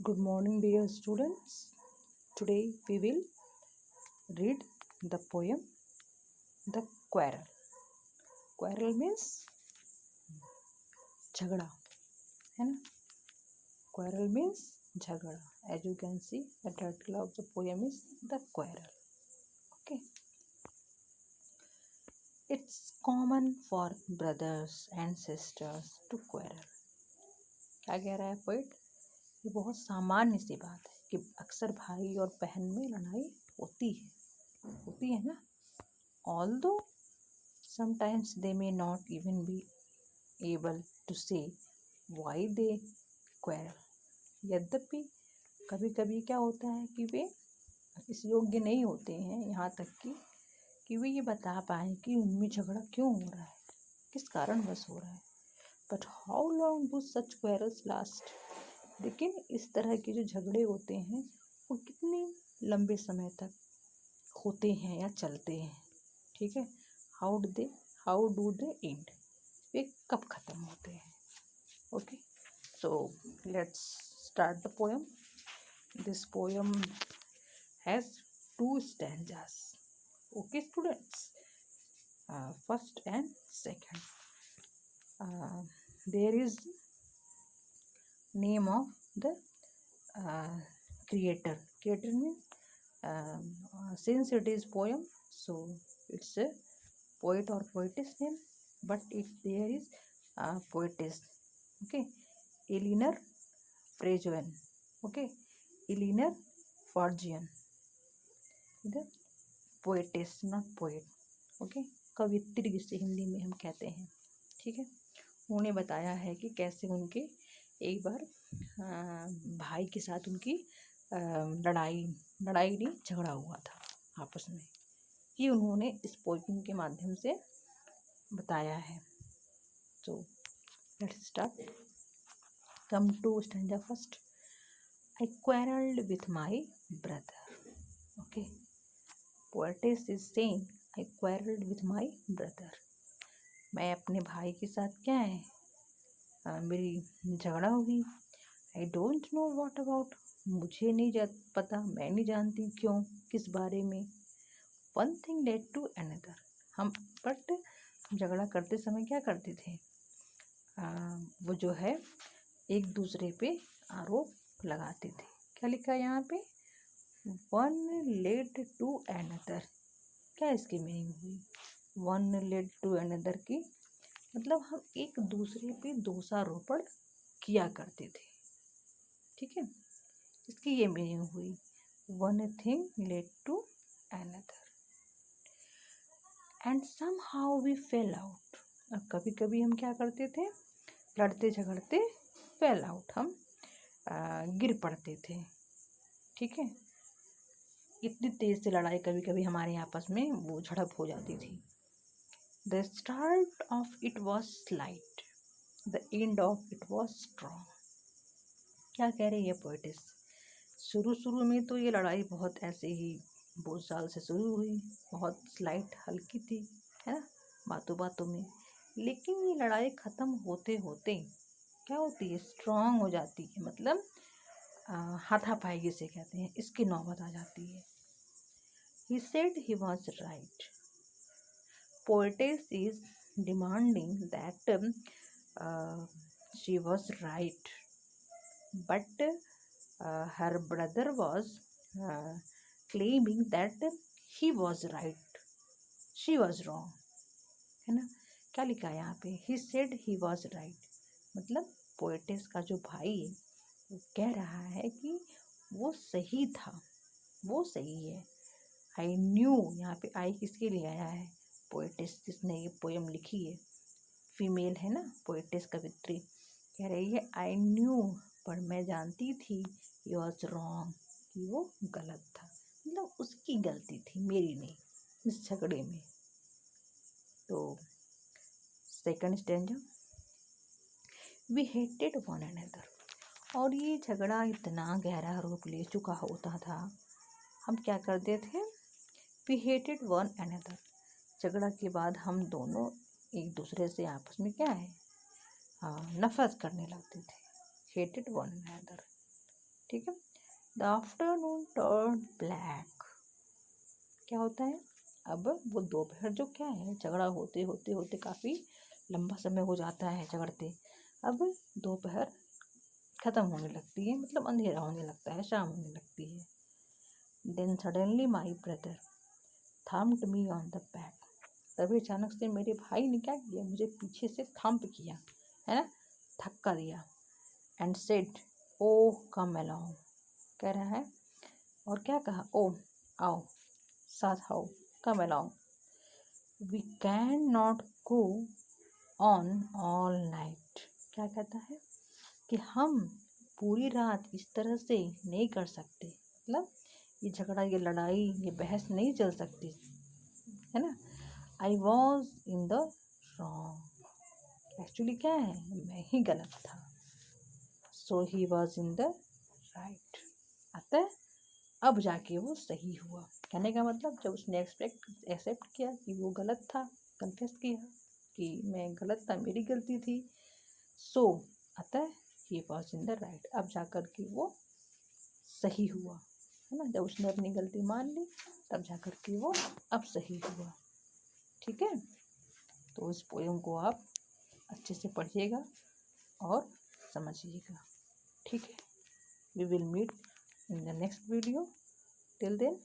Good morning, dear students. Today we will read the poem The Quarrel. Quarrel means झगड़ा, है ना? Quarrel means झगड़ा. As you can see, the title of the poem is The Quarrel. Okay. It's common for brothers and sisters to quarrel. क्या कह रहा है poet? ये बहुत सामान्य सी बात है कि अक्सर भाई और बहन में लड़ाई होती है ना. Although sometimes they may not even be able to say why they quarrel. यद्यपि कभी कभी क्या होता है कि वे इस योग्य नहीं होते हैं यहाँ तक कि वे ये बता पाएँ कि उनमें झगड़ा क्यों हो रहा है, किस कारणवश हो रहा है. But how long do such quarrels last. लेकिन इस तरह के जो झगड़े होते हैं वो कितने लंबे समय तक होते हैं या चलते हैं. ठीक है. How do they end. वे कब ख़त्म होते हैं. Okay. So let's start the poem. This poem has 2 stanzas. Okay students, first and second. There is name of the creator. Creator means since it is poem, so it's a poet or poetess name, but there is poetess. Okay. Eleanor Frazione. Okay. Eleanor Frazione. The poetess, not poet. Okay. कवित्री जिसे हिंदी में हम कहते हैं. ठीक है. उन्होंने बताया है कि कैसे उनके एक बार भाई के साथ उनकी लड़ाई नहीं झगड़ा हुआ था आपस में. ये उन्होंने इस पोएम के माध्यम से बताया है. तो let's start. Come to stanza first. I quarreled with my brother. Okay. Poetess is saying I quarreled with my brother. मैं अपने भाई के साथ क्या है मेरी झगड़ा हुई. I don't know what about. मुझे नहीं पता, मैं नहीं जानती क्यों, किस बारे में. One thing led to another. हम बट झगड़ा करते समय क्या करते थे, वो जो है एक दूसरे पे आरोप लगाते थे. क्या लिखा है यहाँ पे? One led to another. क्या इसकी मीनिंग हुई? वन लेड टू अनदर की मतलब हम एक दूसरे पे दोषारोपण किया करते थे. ठीक है. इसकी ये मीनिंग हुई. One thing led to another and somehow we fell out. और कभी कभी हम क्या करते थे, लड़ते झगड़ते फेल आउट, हम गिर पड़ते थे. ठीक है. इतनी तेज से लड़ाई कभी कभी हमारे आपस में वो झड़प हो जाती थी. The start of it was slight, the end of it was strong. क्या कह रही है पोएटिस? शुरू में तो ये लड़ाई बहुत ऐसे ही बोलचाल से शुरू हुई, बहुत स्लाइट हल्की थी, है ना, बातों बातों में. लेकिन ये लड़ाई ख़त्म होते होते क्या होती है, स्ट्रॉन्ग हो जाती है. मतलब हाथापाई जिसे कहते हैं, इसकी नौबत आ जाती है. He said he was right. Poetess is demanding that she was right, but her brother was claiming that he was right, she was wrong. है ना. क्या लिखा है यहाँ पे? He said he was right. मतलब पोएटेस का जो भाई है वो कह रहा है कि वो सही था, वो सही है. आई न्यू, यहाँ पे आई किसके लिए आया है? पोएटिस जिसने ये पोएम लिखी है, फीमेल है ना, पोएटिस कवित्री. कह रही है आई न्यू, पर मैं जानती थी, ही वॉज रॉन्ग, कि वो गलत था. मतलब उसकी गलती थी, मेरी नहीं, इस झगड़े में. तो second stanza. We hated one another. और ये झगड़ा इतना गहरा रूप ले चुका होता था, हम क्या करते थे? We hated one another. झगड़ा के बाद हम दोनों एक दूसरे से आपस में क्या है, नफरत करने लगते थे. Hated one another. ठीक है। द आफ्टरनून टर्न ब्लैक, क्या होता है, अब वो दोपहर जो क्या है, झगड़ा होते होते होते काफ़ी लंबा समय हो जाता है झगड़ते, अब दोपहर ख़त्म होने लगती है, मतलब अंधेरा होने लगता है, शाम होने लगती है। Then suddenly my brother thumped me on the back, तभी अचानक से मेरे भाई ने क्या किया, मुझे पीछे से थम्प किया, है ना, धक्का दिया। And said oh come along, कह रहा है, और क्या कहा, ओ आओ, साथ आओ, come along, we can not go on all night, क्या कहता है कि हम पूरी रात इस तरह से नहीं कर सकते, मतलब ये झगड़ा, ये लड़ाई, ये बहस नहीं चल सकती, है ना। I was in the wrong, actually क्या है, मैं ही गलत था। So he was in the right, अतः अब जाके वो सही हुआ। कहने का मतलब जब उसने एक्सेप्ट किया कि वो गलत था, कन्फेस किया कि मैं गलत था, मेरी गलती थी, सो अतः ही वॉज इन द राइट, अब जाकर के वो सही हुआ, है ना। जब उसने अपनी गलती मान ली तब जाकर के वो अब सही हुआ। ठीक है, तो इस पोएम को आप अच्छे से पढ़िएगा और समझिएगा। ठीक है, we will meet in the next video. Till then,